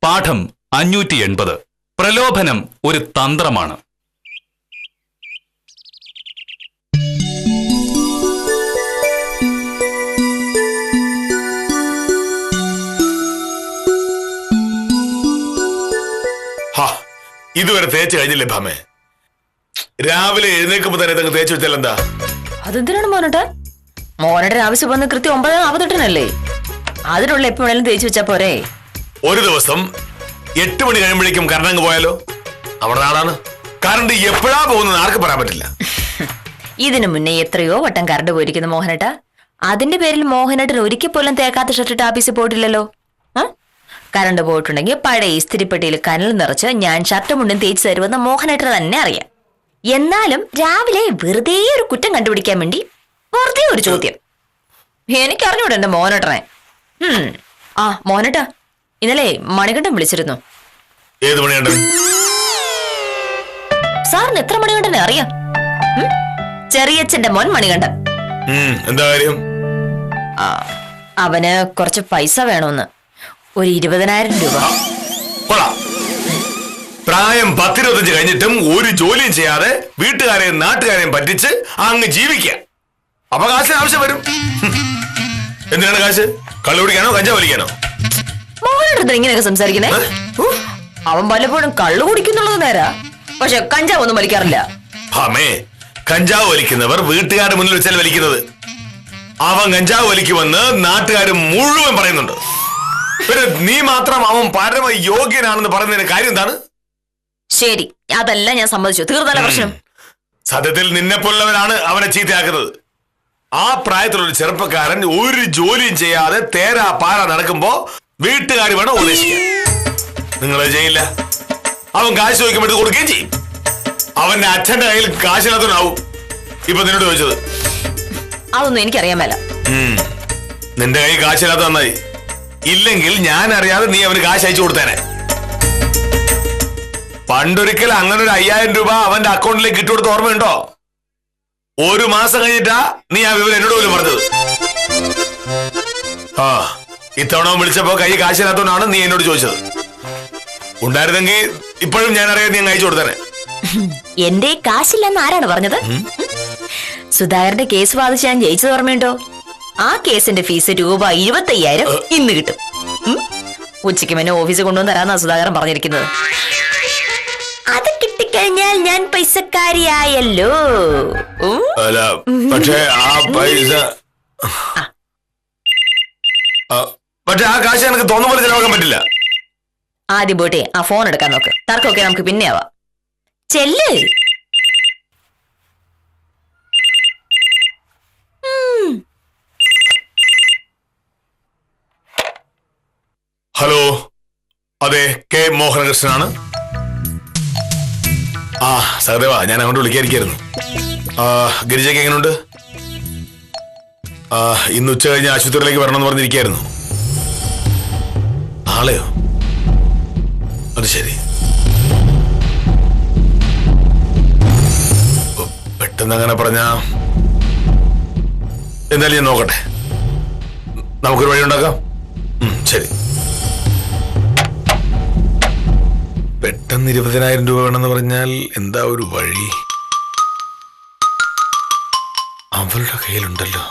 പാഠം 580. പ്രലോഭനം ഒരു തന്ത്രമാണ്. ഇതുവരെ തേച്ച് കഴിഞ്ഞില്ലേ ഭാമേ? രാവിലെ എഴുന്നേക്കുമ്പോ തന്നെ തേച്ച് വെച്ചാൽ എന്താ? അതെന്തിനാണ് മോനോട്ട്? മോനയുടെ ആവശ്യം വന്ന് കൃത്യം 9:48 അതിനുള്ള എപ്പോ വേണേലും തേച്ച് വെച്ചാ പോരെ? ഒരു ദിവസം 8 മണി കഴിയുമ്പോഴേക്കും കറണ്ട് അങ്ങ് പോയാലോ? അവിടെ നാളാണ് കറണ്ട് എപ്പോഴാ പോകുന്നത് ആർക്ക് പറയാൻ പറ്റില്ല. ഇതിനു മുന്നേ എത്രയോ വട്ടം കറണ്ട് പോയിരിക്കുന്നു മോഹനേട്ട. അതിന്റെ പേരിൽ മോഹനേട്ടൻ ഒരിക്കൽ പോലും തേക്കാത്ത ഷർട്ടിട്ട് ആഫീസിൽ പോയിട്ടില്ലല്ലോ. കറണ്ട് പോയിട്ടുണ്ടെങ്കിൽ പഴയ ഇസ്തിരിപ്പെട്ടിയിൽ കനൽ നിറച്ച് ഞാൻ ഷർട്ട് മുണ്ടും തേച്ച് തരുമെന്ന് മോഹനേട്ടൻ തന്നെ അറിയാം. എന്നാലും രാവിലെ വെറുതെ ഒരു കുറ്റം കണ്ടുപിടിക്കാൻ വേണ്ടി വെറുതെ ഒരു ചോദ്യം. എനിക്കറിഞ്ഞൂടെ എന്റെ മോഹനേട്ടനെ. ആ മോഹനേട്ടാ, ഇന്നലെ മണികണ്ഠൻ വിളിച്ചിരുന്നു. ഏത് മണികണ്ഠൻ? സാറിന് എത്ര മണികണ്ഠനെ അറിയാം? ചെറിയച്ഛന്റെ മോൻ മണികണ്ഠൻ. എന്താ കാര്യം? അവന് കുറച്ച് പൈസ വേണമെന്ന്. ഒരു 20,000 രൂപ. പ്രായം 10-25 കഴിഞ്ഞിട്ടും ഒരു ജോലിയും ചെയ്യാതെ വീട്ടുകാരെയും നാട്ടുകാരെയും പറ്റിച്ച് അങ്ങ് ജീവിക്കുക. അപ്പൊ കാശിന് ആവശ്യം വരും. എന്തിനാണ് കാശ്? കള്ളു കുടിക്കാനോ കഞ്ചാവ് വലിക്കാനോ? മോഹനടുത്ത് ഇങ്ങനെയൊക്കെ സംസാരിക്കണേ. അവൻ പലപ്പോഴും കള്ളു കുടിക്കുന്നുള്ളത് നേരാ, പക്ഷെ കഞ്ചാവ് ഒന്നും വലിക്കാറില്ല. അമ്മേ, കഞ്ചാവ് വലിക്കുന്നവർ വീട്ടുകാരുടെ മുന്നിൽ വെച്ചാൽ വലിക്കുന്നത്. അവൻ കഞ്ചാവ് വലിക്കുമെന്ന് നാട്ടുകാർ മുഴുവൻ പറയുന്നുണ്ട്. പിന്നെ നീ മാത്രം അവൻ പരമ യോഗ്യനാണെന്ന് പറയുന്നതിന് കാര്യം എന്താണ്? ശരി, അതല്ല ഞാൻ സമ്മതിച്ചു. തീർന്നല്ല പ്രശ്നം. സത്യത്തിൽ നിന്നെപ്പോലുള്ളവരാണ് അവനെ ചീത്തയാക്കുന്നത്. ആ പ്രായത്തിലുള്ള ചെറുപ്പക്കാരൻ ഒരു ജോലിയും ചെയ്യാതെ തേരാ പാര നടക്കുമ്പോ വീട്ടുകാർ വേണം ഉപദേശിക്കാൻ. നിങ്ങൾ ചെയ്യില്ല. അവൻ കാശ് ചോദിക്കുമ്പോൾ കൊടുക്കുകയും ചെയ്യും. അവന്റെ അച്ഛന്റെ കയ്യിൽ കാശില്ലാത്തവനാവും ഇപ്പൊ നിന്നോട് ചോദിച്ചത്. അതൊന്നും എനിക്കറിയാൻ മേല. നിന്റെ കൈ കാശില്ലാത്ത നന്നായി. ഇല്ലെങ്കിൽ ഞാൻ അറിയാതെ നീ അവന് കാശ് അയച്ചു കൊടുത്തേനെ. പണ്ടൊരിക്കൽ അങ്ങനെ ഒരു 5,000 രൂപ അവന്റെ അക്കൗണ്ടിലേക്ക് ഇട്ടുകൊടുത്ത ഓർമ്മയുണ്ടോ? 1 മാസം കഴിഞ്ഞിട്ടാ നീ ആ വിവരം എന്നോട് പോലും പറഞ്ഞത്. ഇത്തവണ വിളിച്ചപ്പോ കൈ കാശില്ലാത്തവനാണ് നീ എന്നോട് ചോദിച്ചത്. ഉണ്ടായിരുന്നെങ്കിൽ ഇപ്പോഴും ഞാൻ അറിയാതെ നീ അയച്ചു കൊടുത്തേനെ. എന്റെ കാശില്ലെന്ന് ആരാണ് പറഞ്ഞത്? സുധാകരന്റെ കേസ് വാദിച്ച് ഞാൻ ജയിച്ചത് ഓർമ്മയുണ്ടോ? ആ കേസിന്റെ ഫീസ് രൂപ 25,000 ഇന്ന് കിട്ടും. ഉച്ചയ്ക്ക് മുന്നേ ഓഫീസിൽ കൊണ്ടുവന്ന് തരാന്നാ സുധാകരൻ പറഞ്ഞിരിക്കുന്നത്. അത് കിട്ടിക്കഴിഞ്ഞാൽ ഞാൻ പൈസക്കാരിയായല്ലോ. പക്ഷേ ആ കാശ് എനിക്ക് തോന്നുന്ന പോലെ ചെലവാക്കാൻ പറ്റില്ല. ആദ്യം പോട്ടെ ആ ഫോൺ എടുക്കാൻ നോക്ക്. തർക്കമൊക്കെ നമുക്ക് പിന്നെ ആവാം. ചെല്ല്. ഹലോ, അതെ, കെ മോഹനകൃഷ്ണനാണ്. സഹദേവ, ഞാൻ അങ്ങോട്ട് വിളിക്കാതിരിക്കായിരുന്നു. ഗിരിജയ്ക്ക് എങ്ങനെയുണ്ട്? ഇന്ന് ഉച്ച കഴിഞ്ഞ് ആശുപത്രിയിലേക്ക് വരണമെന്ന് പറഞ്ഞിരിക്കായിരുന്നു. നാളെയോ? അത് ശരി. പെട്ടെന്ന് അങ്ങനെ പറഞ്ഞ എന്തായാലും ഞാൻ നോക്കട്ടെ. നമുക്കൊരു വഴി ഉണ്ടാക്കാം. ശരി. പെട്ടെന്ന് 20,000 രൂപ വേണമെന്ന് പറഞ്ഞാൽ എന്താ ഒരു വഴി? അവളുടെ കയ്യിലുണ്ടല്ലോ.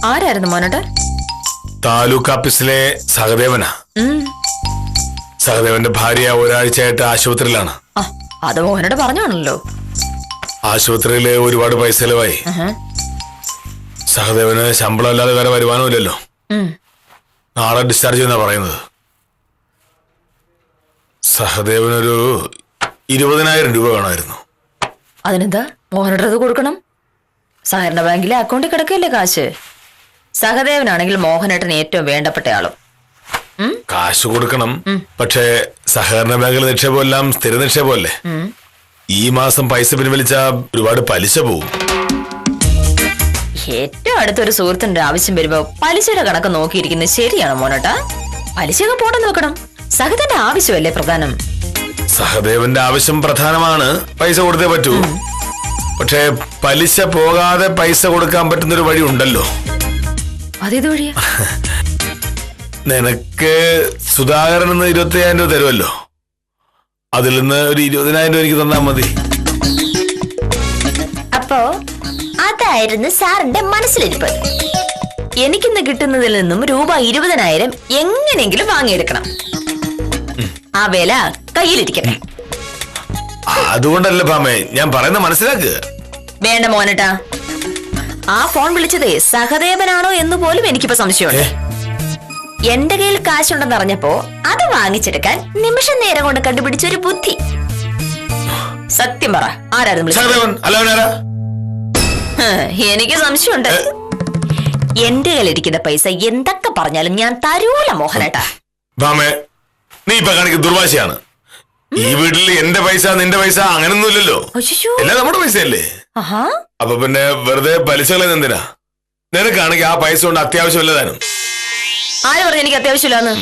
ആരായിരുന്നു മോനോട്ട്? താലൂക്ക് ഓഫീസിലെ സഹദേവനാ. സഹദേവന്റെ ഭാര്യ ഒരാഴ്ചയായിട്ട് ആശുപത്രിയിലാണ്. അത് മോഹനോട് പറഞ്ഞാണല്ലോ. ആശുപത്രിയില് ഒരുപാട് പൈസ ചെലവായി. സഹദേവന് ശമ്പളം അല്ലാതെ വേറെ വരുമാനം ഇല്ലല്ലോ. നാളെ ഡിസ്ചാർജ് ചെയ്യുന്ന പറയുന്നത്. സഹദേവനൊരു 20,000 രൂപ വേണമായിരുന്നു. അതിനെന്താ, മോഹനോട് അത് കൊടുക്കണം. സഹകരണ ബാങ്കിലെ അക്കൗണ്ടിൽ കിടക്കല്ലേ കാശ്. സഹദേവനാണെങ്കിൽ മോഹനേട്ടന് ഏറ്റവും വേണ്ടപ്പെട്ട ആളും. കാശ് കൊടുക്കണം. പക്ഷേ സഹകരണ ബാങ്കിലെ നിക്ഷേപമെല്ലാം സ്ഥിര നിക്ഷേപമല്ലേ. ഈ മാസം പൈസ പിൻവലിച്ച ഒരുപാട് പലിശ പോവും. ഏറ്റവും അടുത്തൊരു സുഹൃത്തിന്റെ ആവശ്യം വരുമ്പോ പലിശയുടെ കണക്ക് നോക്കിയിരിക്കുന്നത് ശരിയാണോ മോനോട്ടാ? പലിശയൊക്കെ പോട്ടെ നോക്കണം. സഹതന്റെ ആവശ്യമല്ലേ പ്രധാനം. സഹദേവന്റെ ആവശ്യം പ്രധാനമാണ്, പൈസ കൊടുത്തേ പറ്റൂ. പക്ഷേ പലിശ പോകാതെ പൈസ കൊടുക്കാൻ പറ്റുന്നൊരു വഴി ഉണ്ടല്ലോ. അതേത് വഴിയാ? നിനക്ക് സുധാകരൻ 25,000 രൂപ തരുമല്ലോ, അതിൽ നിന്ന് ഒരു 20,000 രൂപ എനിക്ക് തന്നാ മതി. അപ്പോ അതായിരുന്നു സാറിന്റെ മനസ്സിലിരിപ്പ്. എനിക്കിന്ന് കിട്ടുന്നതിൽ നിന്നും രൂപ 20,000 എങ്ങനെയെങ്കിലും വാങ്ങിയെടുക്കണം. ആ വേല കയ്യിലിരിക്കട്ടെ. അതുകൊണ്ടല്ല ഭാമേ ഞാൻ പറയുന്ന മനസ്സിലാക്കുക. വേണ്ട മോനട്ടാ, ആ ഫോൺ വിളിച്ചതേ സഹദേവനാണോ എന്ന് പോലും എനിക്കിപ്പോ സംശയമുണ്ട്. എന്റെ കയ്യിൽ കാശുണ്ടെന്ന് അറിഞ്ഞപ്പോ അത് വാങ്ങിച്ചെടുക്കാൻ നിമിഷ നേരം കൊണ്ട് കണ്ടുപിടിച്ചൊരു ബുദ്ധി. സത്യം പറ, ആരായിരുന്നു വിളിച്ചത്? എനിക്ക് സംശയമുണ്ട്. എന്റെ കയ്യിലിരിക്കുന്ന പൈസ എന്തൊക്കെ പറഞ്ഞാലും ഞാൻ തരൂല മോഹനേട്ടാ. ഭാമേ നീ ഇപ്പൊ കാണിക്കുന്ന ദുർവാശയാണ്. ഈ വീട്ടിൽ എന്റെ പൈസ നിന്റെ പൈസ അങ്ങനൊന്നും ഇല്ലല്ലോ, എല്ലാം നമ്മുടെ പൈസയല്ലേ. അപ്പൊ പിന്നെ വെറുതെ പലിശകളെ എന്തിനാ? നിനക്കാണെങ്കിൽ ആ പൈസ കൊണ്ട് അത്യാവശ്യമില്ലതാനും. ആര് പറഞ്ഞു എനിക്ക് അത്യാവശ്യമില്ലാന്ന്?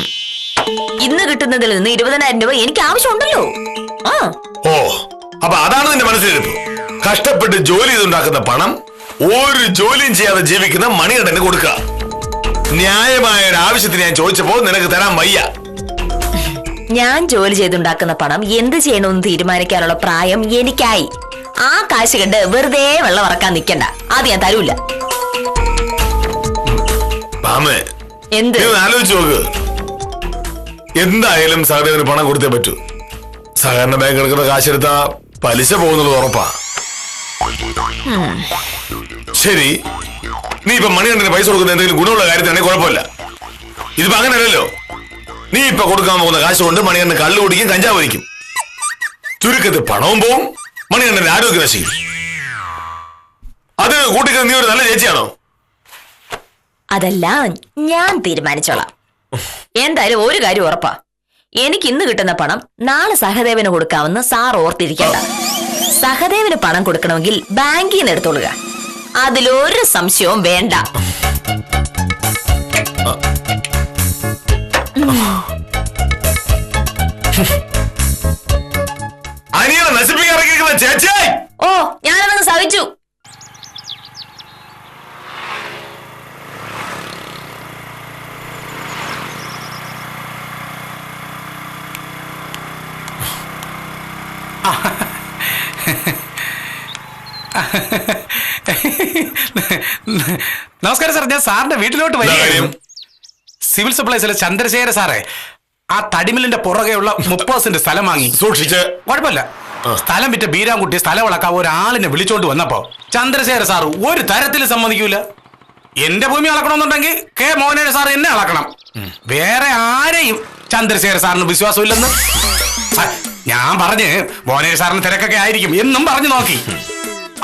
ഇന്ന് കിട്ടുന്നതിൽ നിന്ന് 20,000 രൂപ എനിക്ക് ആവശ്യമുണ്ടല്ലോ. ഓ, അപ്പൊ അതാണ് നിന്റെ മനസ്സിലിരിപ്പ്. കഷ്ടപ്പെട്ട് ജോലി ചെയ്തുണ്ടാക്കുന്ന പണം ഒരു ജോലിയും ചെയ്യാതെ ജീവിക്കുന്ന മണികണ്ഠന് കൊടുക്കുക. ന്യായമായ ഒരു ആവശ്യത്തിന് ഞാൻ ചോദിച്ചപ്പോ നിനക്ക് തരാൻ വയ്യ. ഞാൻ ജോലി ചെയ്തുണ്ടാക്കുന്ന പണം എന്ത് ചെയ്യണമെന്ന് തീരുമാനിക്കാനുള്ള പ്രായം എനിക്കായി. ആ കാശ് കണ്ട് വെറുതെ വെള്ളം ഇറക്കാൻ നിക്കണ്ട, അത് ഞാൻ തരൂല. എന്ത് ആലോചിച്ച് നോക്ക്. എന്തായാലും സഹദേവന് പണം കൊടുത്തേ പറ്റൂ. സഹകരണ ബാങ്ക് എടുക്കുന്ന കാശെടുത്താ പലിശ പോകുന്നത് ഉറപ്പാ. ശരി, നീ ഇപ്പൊ മണികണ്ഠന് പൈസ കൊടുക്കുന്ന എന്തെങ്കിലും ഗുണമുള്ള കാര്യത്തിനാണെങ്കിൽ കുഴപ്പമില്ല. ഇതിപ്പോ അങ്ങനെയല്ലല്ലോ. നീ ഇപ്പൊ കൊടുക്കാൻ പോകുന്ന കാശ് കൊണ്ട് മണികണ്ഠൻ കള്ളു കുടിക്കും, കഞ്ചാവ് വലിക്കും. ചുരുക്കത്തിൽ പണവും പോവും, മണികണ്ഠന്റെ ആരോഗ്യ നശിക്കും. അത് കൂട്ടിക്കുന്ന നീ ഒരു നല്ല ചേച്ചിയാണോ? അതല്ല, ഞാൻ തീരുമാനിച്ചോളാം. എന്തായാലും ഒരു കാര്യം ഉറപ്പാ, എനിക്ക് ഇന്ന് കിട്ടുന്ന പണം നാളെ സഹദേവന് കൊടുക്കാമെന്ന് സാർ ഓർത്തിരിക്കണ്ട. സഹദേവന് പണം കൊടുക്കണമെങ്കിൽ ബാങ്കിൽ നിന്ന് എടുത്തോളുക, അതിലൊരു സംശയവും വേണ്ട. അനിയനെ നശിപ്പിക്കാൻ ഇറങ്ങിയിരിക്കുന്ന ചേച്ചി. ഓ, ഞാനതങ്ങ് സഹിച്ചു. നമസ്കാരം സാർ, ഞാൻ സാറിന്റെ വീട്ടിലോട്ട് വരികയും സിവിൽ സപ്ലൈസിലെ ചന്ദ്രശേഖര സാറേ ആ തടിമില്ലിന്റെ പുറകെയുള്ള 30 സെന്റ് സ്ഥലം വാങ്ങി സൂക്ഷിച്ച്. കുഴപ്പമില്ല, സ്ഥലം വിറ്റ ബീരാൻകുട്ടി സ്ഥലം ഇളക്കാൻ ഒരാളിനെ വിളിച്ചോണ്ട് വന്നപ്പോ ചന്ദ്രശേഖര സാർ ഒരു തരത്തിൽ സമ്മതിക്കൂല. എന്റെ ഭൂമി അളക്കണമെന്നുണ്ടെങ്കിൽ കെ മോഹനേട് സാർ എന്നെ അളക്കണം, വേറെ ആരെയും ചന്ദ്രശേഖര സാറിന് വിശ്വാസമില്ലെന്ന്. ഞാൻ പറഞ്ഞ് മോഹനേട് സാറിന് തിരക്കൊക്കെ ആയിരിക്കും എന്നും പറഞ്ഞു നോക്കി.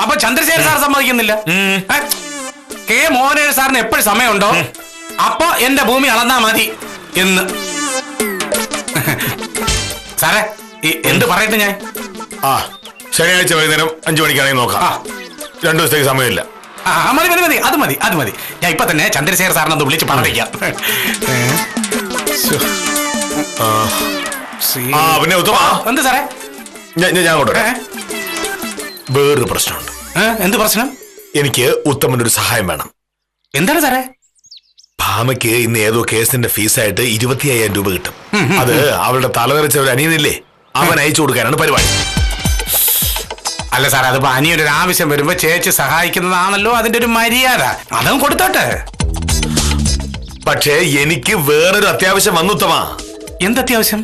അപ്പൊ ചന്ദ്രശേഖര സാർ സമ്മതിക്കുന്നില്ല. കെ മോഹനേട് സാറിന് എപ്പോഴും സമയമുണ്ടോ അപ്പൊ എന്റെ ഭൂമി അളന്നാ മതി എന്ന്. സാറേ എന്ത് പറയട്ടെ ഞാൻ? ശനിയാഴ്ച വൈകുന്നേരം 5 മണിക്കാണെങ്കിൽ നോക്കാം. 2 ദിവസത്തേക്ക് സമയമില്ല. മതി മതി മതി, അത് മതി അത് മതി. ഞാൻ ഇപ്പൊ തന്നെ ചന്ദ്രശേഖർ സാറിനെ ഒന്ന് വിളിച്ച് പറഞ്ഞേക്കാം. പിന്നെ എന്ത് സാറേ? ഞാൻ വേറൊരു പ്രശ്നമുണ്ട്. എന്ത് പ്രശ്നം? എനിക്ക് ഉത്തമനൊരു സഹായം വേണം. എന്താണ് സാറേ? ഭാമയ്ക്ക് ഇന്ന് ഏതോ കേസിന്റെ ഫീസായിട്ട് 25,000 രൂപ കിട്ടും. അത് അവളുടെ തലവരച്ച ഒരു അനിയനില്ലേ, അവൻ അയച്ചു കൊടുക്കാനാണ് പരിപാടി. അല്ല സാറേ, അതിപ്പോ അനിയൊരു ആവശ്യം വരുമ്പോ ചേച്ചി സഹായിക്കുന്നതാണല്ലോ അതിന്റെ ഒരു മര്യാദ, അതും കൊടുത്തോട്ടെ. പക്ഷേ എനിക്ക് വേറൊരു അത്യാവശ്യം വന്നുത്തമ. എന്തത്യാവശ്യം?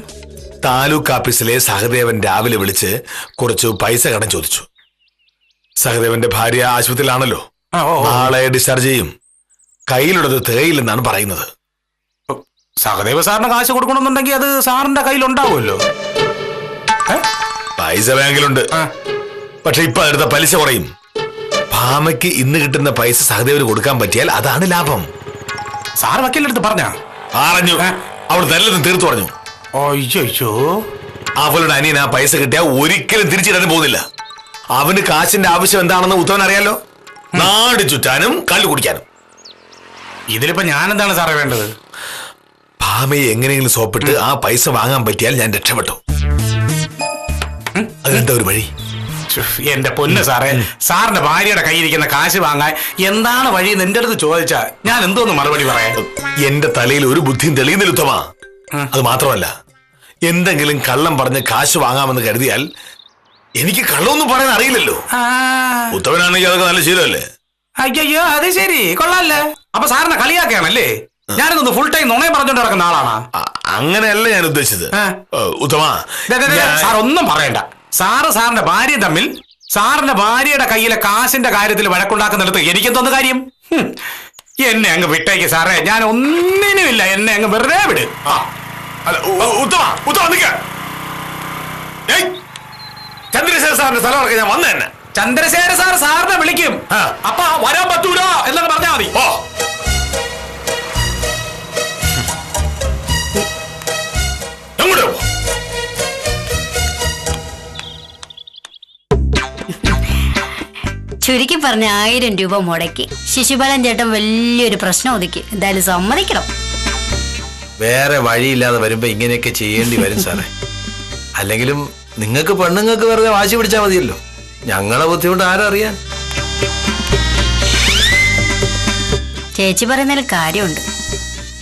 താലൂക്ക് ഓഫീസിലെ സഹദേവൻ രാവിലെ വിളിച്ച് കുറച്ച് പൈസ കടം ചോദിച്ചു. സഹദേവന്റെ ഭാര്യ ആശുപത്രിയിലാണല്ലോ, നാളെ ഡിസ്ചാർജ് ചെയ്യും. കയ്യിലുള്ളത് തികയില്ലെന്നാണ് പറയുന്നത്. സഹദേവ സാറിന് കാശ് കൊടുക്കണമെന്നുണ്ടെങ്കിൽ അത് സാറിന്റെ കയ്യിലുണ്ടാവുമല്ലോ. പൈസ ബാങ്കിലുണ്ട്, പക്ഷെ ഇപ്പൊ എടുത്ത പലിശ കുറയും. ഭാമയ്ക്ക് ഇന്ന് കിട്ടുന്ന പൈസ സഹദേവന് കൊടുക്കാൻ പറ്റിയാൽ അതാണ് ലാഭം. സാർ വക്കീലിന്റെ അടുത്ത് പറഞ്ഞു, അവൾ നല്ലതും തീർത്തു പറഞ്ഞു. അയ്യോ, അവളുടെ അനിയൻ ആ പൈസ കിട്ടിയാൽ ഒരിക്കലും തിരിച്ചിടാനും പോകുന്നില്ല. അവന് കാശിന്റെ ആവശ്യം എന്താണെന്ന് ഉത്തമൻ അറിയാലോ, നാട് ചുറ്റാനും കള്ളു കുടിക്കാനും. ഇതിലിപ്പോ ഞാനെന്താണ് സാറേ വേണ്ടത്? ഭാമയെ എങ്ങനെയെങ്കിലും സോപ്പിട്ട് ആ പൈസ വാങ്ങാൻ പറ്റിയാൽ ഞാൻ രക്ഷപ്പെട്ടു. അതെന്താ ഒരു വഴി? എന്റെ പൊന്ന് സാറേ, സാറിന്റെ ഭാര്യയുടെ കയ്യിരിക്കുന്ന കാശ് വാങ്ങാൻ എന്താണ് വഴി എന്ന് എന്റെ അടുത്ത് ചോദിച്ചാ ഞാൻ എന്തോന്ന് മറുപടി പറയാം? എന്റെ തലയിൽ ഒരു ബുദ്ധിയും തെളിയുന്നില്ല ഉത്തമ. അത് മാത്രമല്ല, എന്തെങ്കിലും കള്ളം പറഞ്ഞ് കാശ് വാങ്ങാമെന്ന് കരുതിയാൽ എനിക്ക് കള്ളമൊന്നും പറയാൻ അറിയില്ലല്ലോ. ഉത്തമനാണെങ്കിൽ അതൊക്കെ നല്ല ശീലമല്ലേ? അയ്യോ, അത് ശരി, കൊള്ളാല്ലേ. അപ്പൊ സാറിനെ കളിയാക്കുകയാണല്ലേ? ഞാനിതൊന്ന് ഫുൾ ടൈം നുണയെ പറഞ്ഞോണ്ട് നടക്കുന്ന ആളാണ്. അങ്ങനെയല്ല ഞാൻ ഉദ്ദേശിച്ചത് ഉത്തമ. സാർ ഒന്നും പറയണ്ട. സാറിന്റെ ഭാര്യയും തമ്മിൽ സാറിന്റെ ഭാര്യയുടെ കയ്യിലെ കാശിന്റെ കാര്യത്തിൽ വഴക്കുണ്ടാക്കുന്നിടത്ത് എനിക്കെന്തോന്ന് കാര്യം? എന്നെ അങ്ങ് വിട്ടേക്ക് സാറേ, ഞാൻ ഒന്നിനുമില്ല. എന്നെ അങ്ങ് വെറുതെ വിട്. ഉത്തമ ഉത്തമ നിൽക്ക. ചന്ദ്രശേഖര സാറിന്റെ സ്ഥലമൊക്കെ ഞാൻ വന്ന തന്നെ. ചന്ദ്രശേഖര സാറിനെ വിളിക്കും. അപ്പൊ വരാൻ പറ്റൂല എന്നൊക്കെ പറഞ്ഞാൽ മതി. ചുരുക്കി പറഞ്ഞ 1000 രൂപ മുടക്കി ശിശുപാലൻ ചേട്ടൻ വലിയൊരു പ്രശ്നം ഒതുക്കി. എന്തായാലും സമ്മതിക്കണം. വേറെ വഴിയില്ലാതെ വരുമ്പോ ഇങ്ങനെയൊക്കെ ചെയ്യേണ്ടി വരും സാറേ. അല്ലെങ്കിലും നിങ്ങൾക്ക് പെണ്ണുങ്ങൾക്ക് വെറുതെ വാശി പിടിച്ചാൽ മതിയല്ലോ. ഞങ്ങളെ ബുദ്ധിമുട്ട് ആരറിയാൻ? ചേച്ചി പറയുന്നതിൽ കാര്യമുണ്ട്.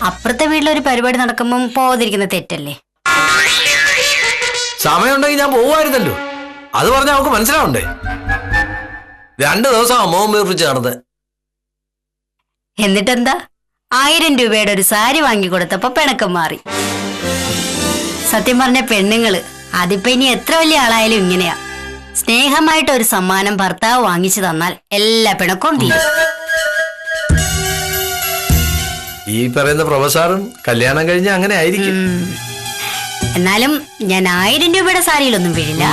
അപ്പുറത്തെ വീട്ടിലൊരു പരിപാടി നടക്കുമ്പം പോകാതിരിക്കുന്ന തെറ്റല്ലേ? സമയമുണ്ടെങ്കിൽ ഞാൻ പോവായിരുന്നല്ലോ. അത് പറഞ്ഞാൽ നമുക്ക് മനസ്സിലാവണ്ടേ? 2 ദിവസം അമ്മവും വീർപ്പിച്ച് നടന്നത്. എന്നിട്ടെന്താ, 1000 രൂപയുടെ ഒരു സാരി വാങ്ങിക്കൊടുത്തപ്പോ പിണക്കം മാറി. സത്യം പറഞ്ഞ പെണ്ണുങ്ങള് അതിപ്പോ ഇനി എത്ര വലിയ ആളായാലും ഇങ്ങനെയാ. സ്നേഹമായിട്ട് ഒരു സമ്മാനം ഭർത്താവ് വാങ്ങിച്ചു തന്നാൽ എല്ലാ പിണക്കവും തീരും. ഈ പറയുന്ന പ്രൊഫസറും കല്യാണം കഴിഞ്ഞ അങ്ങനെ ആയിരിക്കും. എന്നാലും ഞാൻ 1000 രൂപയുടെ സാരിയിലൊന്നും വീഴില്ല.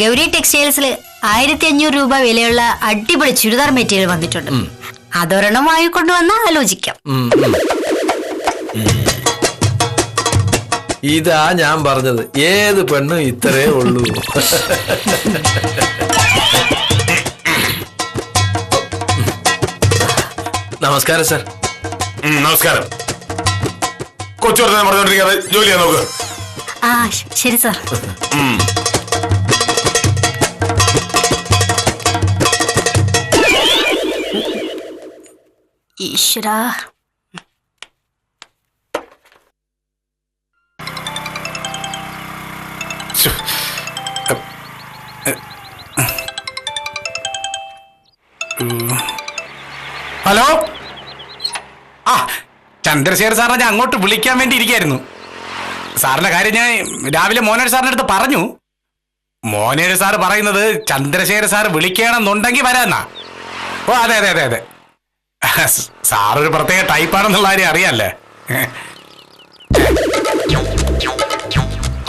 ഗൗരി ടെക്സ്റ്റൈൽസിൽ 1500 രൂപ വിലയുള്ള അടിപൊളി ചുരിദാർ മെറ്റീരിയൽ വന്നിട്ടുണ്ട്. അതൊരെണ്ണം വാങ്ങിക്കൊണ്ടുവന്നാ ആലോചിക്കാം. ഇതാ ഞാൻ പറഞ്ഞത്, ഏത് പെണ്ണും ഇത്രേ ഉള്ളൂ. നമസ്കാരം സാർ. നമസ്കാരം. കൊച്ചു പറഞ്ഞോണ്ടിരിക്കാതെ ജോലി ചെയ്യാൻ നോക്കുക. ആ ശരി സാർ. ഈശ്വരാ, ഹലോ. ആ, ചന്ദ്രശേഖർ സാറിനെ ഞാൻ അങ്ങോട്ട് വിളിക്കാൻ വേണ്ടി ഇരിക്കായിരുന്നു. സാറിന്റെ കാര്യം ഞാൻ രാവിലെ മോനേഴ് സാറിന്റെ അടുത്ത് പറഞ്ഞു. മോനേഴ് സാറ് പറയുന്നത് ചന്ദ്രശേഖർ സാർ വിളിക്കണമെന്നുണ്ടെങ്കിൽ വരാന്നാ. ഓ അതെ അതെ അതെ അതെ. സാറൊരു പ്രത്യേക ടൈപ്പാണെന്നുള്ള കാര്യം അറിയാല്ലേ.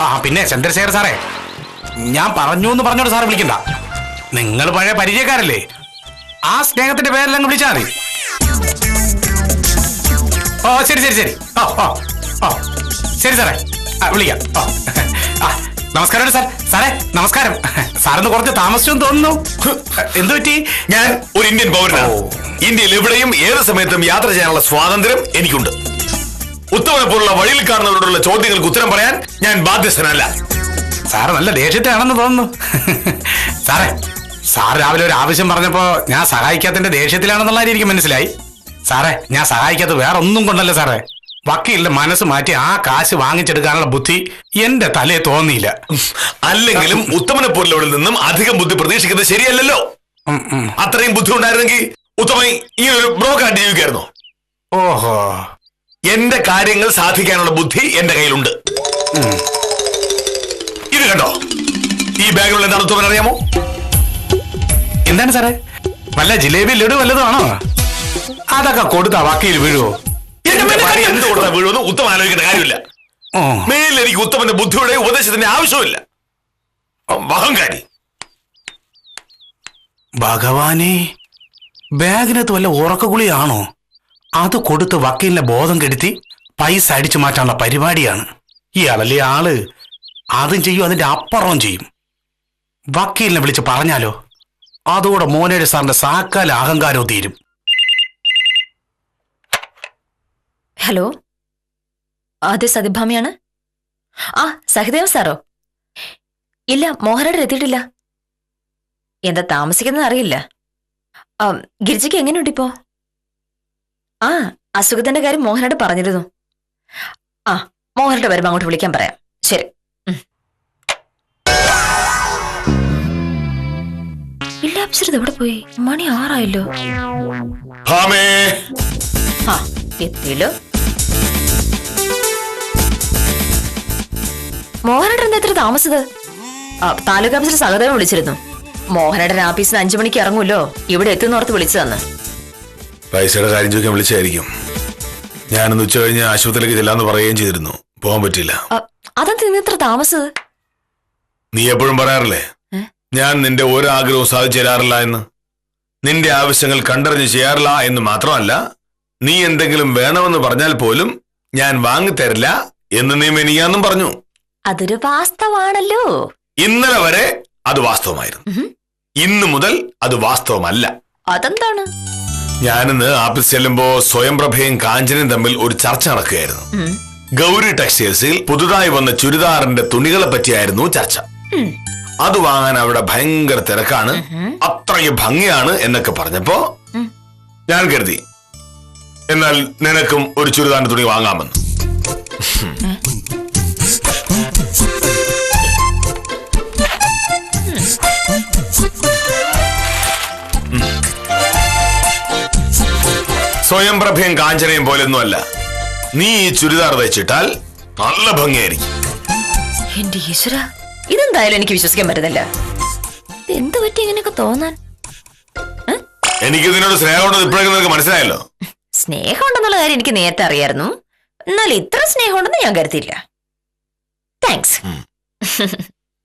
ആ പിന്നെ ചന്ദ്രശേഖർ സാറേ, ഞാൻ പറഞ്ഞു എന്ന് പറഞ്ഞോട് സാറ് വിളിക്കണ്ട. നിങ്ങൾ പഴയ പരിചയക്കാരല്ലേ? ആ സ്നേഹത്തിന്റെ പേരെല്ലാം വിളിച്ചാൽ മതി. ഓ ശരി ശരി ശരി. ഓ ഓ ഓ ശരി സാറേ, വിളിക്കാം. ഓ നമസ്കാരം സാർ. സാറേ നമസ്കാരം. സാറിന് കുറച്ച് താമസിച്ചു തോന്നുന്നു. എന്തു പറ്റി? ഞാൻ ഒരു ഇന്ത്യൻ പൗരനാണ്. ഇന്ത്യയിൽ എവിടെയും ഏത് സമയത്തും യാത്ര ചെയ്യാനുള്ള സ്വാതന്ത്ര്യം എനിക്കുണ്ട്. ഉത്തമനെ പോലുള്ള വഴിയിൽ കാണുന്നവരോടുള്ള ചോദ്യങ്ങൾക്ക് ഉത്തരം പറയാൻ ഞാൻ ബാധ്യസ്ഥനല്ല. സാറ് നല്ല ദേഷ്യത്തിലാണെന്ന് തോന്നുന്നു. സാറേ, സാർ രാവിലെ ഒരു ആവശ്യം പറഞ്ഞപ്പോ ഞാൻ സഹായിക്കാത്തതിന്റെ ദേഷ്യത്തിലാണെന്നുള്ള എനിക്ക് മനസ്സിലായി. സാറേ, ഞാൻ സഹായിക്കാത്ത വേറെ ഒന്നും കൊണ്ടല്ല സാറേ. വക്കീലിന്റെ മനസ്സ് മാറ്റി ആ കാശ് വാങ്ങിച്ചെടുക്കാനുള്ള ബുദ്ധി എന്റെ തലയെ തോന്നിയില്ല. അല്ലെങ്കിലും ഉത്തമനെ പോലുള്ളവരിൽ നിന്നും അധികം ബുദ്ധി പ്രതീക്ഷിക്കുന്നത് ശരിയല്ലല്ലോ. അത്രയും ബുദ്ധി ഉണ്ടായിരുന്നെങ്കിൽ ഉത്തമൻ ഈ ഒരു ബ്രോക്കറായിട്ട് ജീവിക്കായിരുന്നു. ഓഹോ, എന്റെ കാര്യങ്ങൾ സാധിക്കാനുള്ള ബുദ്ധി എന്റെ കയ്യിലുണ്ട്. ഇത് കണ്ടോ, ഈ ബാഗിലുള്ള എന്താണ് ഉത്തമൻ അറിയാമോ? എന്താണ് സാറേ? വല്ല ജിലേബി ലഡു വല്ലതും ആണോ? അതൊക്കെ കൊടുത്താ വക്കീൽ വീഴുവോ? എന്ത് കൊടുത്താൽ വീഴുമെന്ന് ഉത്തമൻ ആലോചിക്കേണ്ട കാര്യമില്ല. മേലിൽ എനിക്ക് ഉത്തമന്റെ ബുദ്ധിയുടെ ഉപദേശത്തിന്റെ ആവശ്യമില്ല. അഹങ്കാരി. ഭഗവാനെ, ബാഗിനകത്ത് വല്ല ഉറക്കഗുളിയാണോ? അത് കൊടുത്ത് വക്കീലിനെ ബോധം കെടുത്തി പൈസ അടിച്ചു മാറ്റാനുള്ള പരിപാടിയാണ് ഇയാളല്ലേ ആള്. അതും ചെയ്യും, അതിന്റെ അപ്പുറവും ചെയ്യും. വക്കീലിനെ വിളിച്ച് പറഞ്ഞാലോ, അതോടെ മോനേഴ് സാറിന്റെ സാക്കാല അഹങ്കാരവും തീരും. ഹലോ, അതെ സതിഭാമിയാണ്. ആ സഹദേവ് സാറോ? ഇല്ല, മോഹനേട്ടൻ എത്തിയിട്ടില്ല. എന്താ താമസിക്കുന്നത് അറിയില്ല. ഗിരിജയ്ക്ക് എങ്ങനെയുണ്ട് ഇപ്പോ? ആ, അസുഖത്തിന്റെ കാര്യം മോഹനേട്ടൻ പറഞ്ഞിരുന്നു. ആ, മോഹനേട്ടൻ വരുമ്പോ അങ്ങോട്ട് വിളിക്കാൻ പറയാം. ശരി. ഇല്ല, അപ്സരത് എവിടെ പോയി? മണി 6 ആയല്ലോ. ആ, എത്തിയല്ലോ. മോഹനേട്ടൻ എന്താ ഇത്ര താമസത്? താലൂക്ക് ഓഫീസിൽ സഹദേവൻ വിളിച്ചിരുന്നു. മോഹനേട്ടൻ ആഫീസിന് 5 മണിക്ക് ഇറങ്ങുമല്ലോ, ഇവിടെ എത്തുന്നോർത്ത് വിളിച്ചതെന്ന്. പൈസയുടെ കാര്യം ചോദിക്കാൻ വിളിച്ചായിരിക്കും. ഞാനൊന്ന് ഉച്ച കഴിഞ്ഞ് ആശുപത്രിയിലേക്ക് ചെല്ലാന്ന് പറയുകയും ചെയ്തിരുന്നു. പോകാൻ പറ്റില്ല. അതെന്താ ഇന്ന് ഇത്ര താമസത്? നീ എപ്പോഴും പറയാറില്ലേ ഞാൻ നിന്റെ ഒരാഗ്രഹവും സാധിച്ചു തരാറില്ല എന്ന്. നിന്റെ ആവശ്യങ്ങൾ കണ്ടറിഞ്ഞ് ചെയ്യാറില്ല എന്ന് മാത്രമല്ല, നീ എന്തെങ്കിലും വേണമെന്ന് പറഞ്ഞാൽ പോലും ഞാൻ വാങ്ങിത്തരില്ല എന്ന് നീ മെനിയാന്നും പറഞ്ഞു. അതൊരു വാസ്തവാണല്ലോ. ഇന്നലെ വരെ അത് വാസ്തവമായിരുന്നു. ഇന്നു മുതൽ അത് വാസ്തവമല്ല. അതെന്താണ്? ഞാനിന്ന് ആഫീസ് ചെല്ലുമ്പോ സ്വയംപ്രഭയും കാഞ്ചനയും തമ്മിൽ ഒരു ചർച്ച നടക്കുകയായിരുന്നു. ഗൗരി ടെക്സ്റ്റൈൽസിൽ പുതുതായി വന്ന ചുരിദാറിന്റെ തുണികളെ പറ്റിയായിരുന്നു ചർച്ച. അത് വാങ്ങാൻ അവിടെ ഭയങ്കര തിരക്കാണ്, അത്രയും ഭംഗിയാണ് എന്നൊക്കെ പറഞ്ഞപ്പോ ഞാൻ കരുതി എന്നാൽ നിനക്കും ഒരു ചുരിദാറിന്റെ തുണി വാങ്ങാമെന്ന്. സ്വയംപ്രഭയും കാഞ്ചനയും പോലൊന്നുമല്ല. നീ ഈ ചുരിദാർ വെച്ചിട്ടാൽ നല്ല ഭംഗിയായിരിക്കും. എന്റെ ഈശ്വര, ഇതെന്തായാലും എനിക്ക് വിശ്വസിക്കാൻ പറ്റുന്നില്ല. എന്ത് പറ്റി ഇങ്ങനെയൊക്കെ തോന്നാൻ? എനിക്ക് ഇതിനോട് സ്നേഹമുണ്ടെന്ന് ഇപ്പോഴേക്കും നിനക്ക് മനസ്സിലായല്ലോ. സ്നേഹം ഉണ്ടെന്നുള്ള കാര്യം എനിക്ക് നേരത്തെ അറിയായിരുന്നു. എന്നാൽ ഇത്ര സ്നേഹം ഉണ്ടെന്ന് ഞാൻ കരുതിയില്ല. താങ്ക്സ്.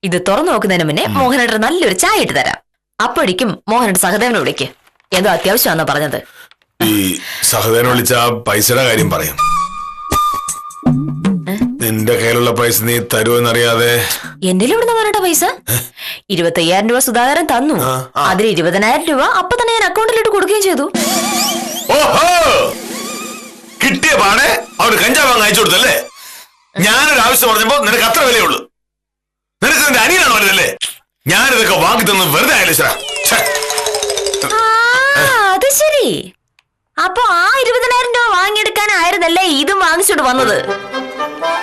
ഇത് തുറന്നു നോക്കുന്നതിന് മുന്നേ മോഹനേട്ടൻ നല്ലൊരു ചായ ഇട്ട് തരാം. അപ്പോഴേക്കും മോഹനേട്ടൻ സഹദേവനെ വിളിക്ക്. എന്തോ അത്യാവശ്യമാണെന്നാ പറഞ്ഞത്. ഈ സഹദേവനെ വിളിച്ച പൈസയുടെ കാര്യം പറയും. നിന്റെ കയ്യിലുള്ള പൈസ നീ തരുമെന്നറിയാതെ. എന്റെ ഇവിടുന്ന് പറഞ്ഞ പൈസ 25,000 രൂപ സുധാകരൻ തന്നു. അതിൽ 20,000 രൂപ അപ്പൊ തന്നെ ഞാൻ അക്കൗണ്ടിലിട്ട് കൊടുക്കുകയും ചെയ്തു. ഓഹോ, കിട്ടിയ പാടെ അവര് കഞ്ചാവ് അങ്ങ് അയച്ചു കൊടുത്തല്ലേ? ഞാനൊരു ആവശ്യം പറഞ്ഞപ്പോ നിനക്ക് അത്ര വിലയുള്ളൂ. നിനക്ക് നിന്റെ അനിയനാണ് വലുതല്ലേ? ഞാനിതൊക്കെ വാങ്ങി തന്നു വെറുതെ ആയാലും. അത് ശരി. അപ്പൊ ആ 20,000 രൂപ വാങ്ങിയെടുക്കാനായിരുന്നല്ലേ ഇതും വാങ്ങിച്ചോണ്ട് വന്നത്?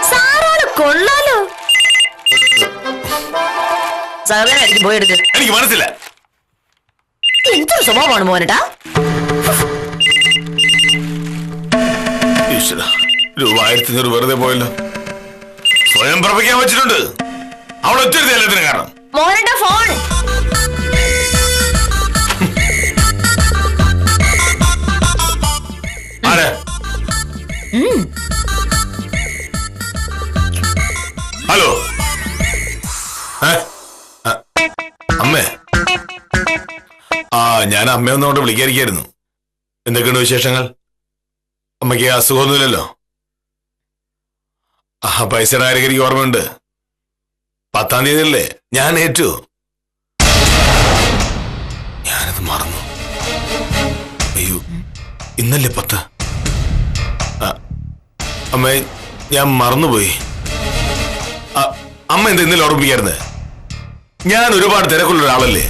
സാറാണ്, കൊള്ളാലോ. സാധാരണ പോയി എടുക്ക്. എനിക്ക് മനസ്സില്ല. എന്തൊരു സ്വഭാവമാണ് മോനട്ടാ. രൂപ 1500 വെറുതെ പോയല്ലോ. സ്വയം പ്രഭയ്ക്കാൻ വെച്ചിട്ടുണ്ട്. അവൾ ഒത്തിരി എല്ലാത്തിനും കാരണം. മോനട്ടാ ഫോൺ. ഹലോ, അമ്മേ. ഞാൻ അമ്മയൊന്നുകൊണ്ട് വിളിക്കാതിരിക്കായിരുന്നു. എന്തൊക്കെയുണ്ട് വിശേഷങ്ങൾ? അമ്മയ്ക്ക് അസുഖമൊന്നുമില്ലല്ലോ? പൈസയുടെ കാര്യം എനിക്ക് ഓർമ്മയുണ്ട്. 10-ാം തീയതിയല്ലേ ഞാൻ ഏറ്റു. ഞാനത് മറന്നു. അയ്യോ, ഇന്നല്ലേ 10. അമ്മ, ഞാൻ മറന്നുപോയി. അമ്മ എന്താ ഇന്നലെ ഓർമ്മിപ്പിക്കായിരുന്നത്? ഞാൻ ഒരുപാട് തിരക്കുള്ള ഒരാളല്ലേ.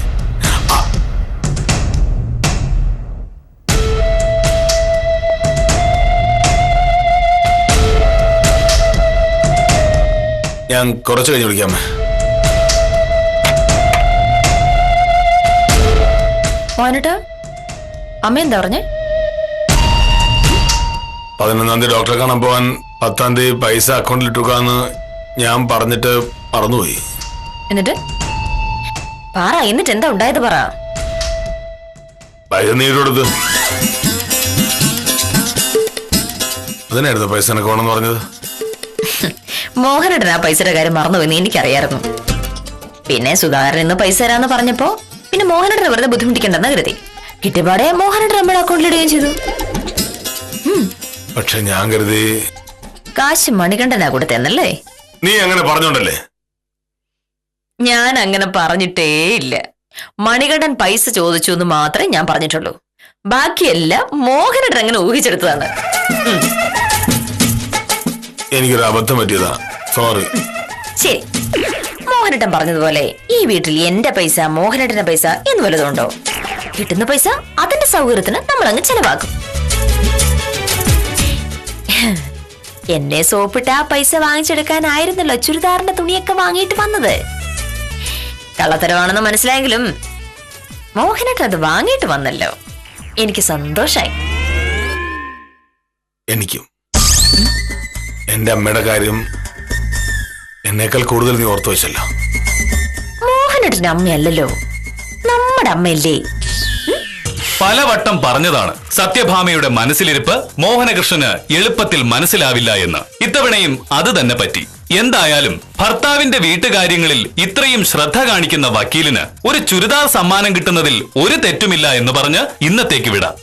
ഞാൻ കുറച്ച് കഴിഞ്ഞ് വിളിക്കാമേ. മോനട്ടാ, അമ്മ എന്താ പറഞ്ഞേ? 11-ാം തീയതി ഡോക്ടറെ കാണാൻ പോവാൻ 10-ാം തീയതി പൈസ അക്കൗണ്ടിൽ ഇട്ടുകാന്ന് ഞാൻ പറഞ്ഞിട്ട് മറന്നുപോയി. എന്നിട്ട് പറ, എന്നിട്ട് എന്താ ഉണ്ടായത് പറ. പൈസ നീരെടുത്ത് അതിനായിരുന്നു പൈസ എനക്ക് വേണമെന്ന് പറഞ്ഞത്. മോഹനേട്ടൻ ആ പൈസയുടെ കാര്യം മറന്നുപോയെന്ന് എനിക്കറിയായിരുന്നു. പിന്നെ സുധാകരൻ ഇന്ന് പൈസ തരാന്ന് പറഞ്ഞപ്പോ പിന്നെ മോഹനേട്ടനെ വെറുതെ ബുദ്ധിമുട്ടിക്കണ്ടെന്ന് കരുതി. കിട്ടിയപാടെ മോഹനേട്ടൻ അമ്മയുടെ അക്കൗണ്ടിലിടുകയും ചെയ്തു. പക്ഷെ ഞാൻ കരുതി കാശ് മണികണ്ഠനാ കൊടുത്തെന്നല്ലേ? നീ അങ്ങനെ പറഞ്ഞോണ്ടല്ലേ? ഞാൻ അങ്ങനെ പറഞ്ഞിട്ടേ ഇല്ല. മണികണ്ഠൻ പൈസ ചോദിച്ചു എന്ന് മാത്രമേ ഞാൻ പറഞ്ഞിട്ടുള്ളൂ. ബാക്കിയെല്ലാം മോഹനേട്ടൻ അങ്ങനെ ഊഹിച്ചെടുത്തതാണ്. എനിക്കൊരു അബദ്ധം പറ്റിയതാ, സോറി. ശരി, മോഹനേട്ടൻ പറഞ്ഞതുപോലെ ഈ വീട്ടിൽ എന്റെ പൈസ മോഹനേട്ടന്റെ പൈസ എന്ന് വല്ലതുണ്ടോ? കിട്ടുന്ന പൈസ അതിന്റെ സൗകര്യത്തിന് നമ്മൾ അങ്ങ് ചെലവാക്കും. എന്നെ സോപ്പിട്ട് ആ പൈസ വാങ്ങിച്ചെടുക്കാനായിരുന്നല്ലോ ചുരിദാറിന്റെ തുണിയൊക്കെ വാങ്ങിയിട്ട് വന്നത്. കള്ളത്തരമാണെന്ന് മനസ്സിലായെങ്കിലും മോഹനേട്ടൻ അത് വാങ്ങിയിട്ട് വന്നല്ലോ. എനിക്ക് സന്തോഷായി. എനിക്കും. എന്റെ അമ്മയുടെ കാര്യം എന്നേക്കാൾ കൂടുതൽ നീ ഓർത്തു വെച്ചല്ലോ. മോഹനേട്ടന്റെ അമ്മയല്ലല്ലോ, നമ്മുടെ അമ്മയല്ലേ. പലവട്ടം പറഞ്ഞതാണ് സത്യഭാമയുടെ മനസ്സിലിരിപ്പ് മോഹനകൃഷ്ണന് എളുപ്പത്തിൽ മനസ്സിലാവില്ല എന്ന്. ഇത്തവണയും അത് തന്നെ പറ്റി. എന്തായാലും ഭർത്താവിന്റെ വീട്ടുകാര്യങ്ങളിൽ ഇത്രയും ശ്രദ്ധ കാണിക്കുന്ന വക്കീലിന് ഒരു ചുരിദാർ സമ്മാനം കിട്ടുന്നതിൽ ഒരു തെറ്റുമില്ല എന്ന് പറഞ്ഞ് ഇന്നത്തേക്ക് വിടാം.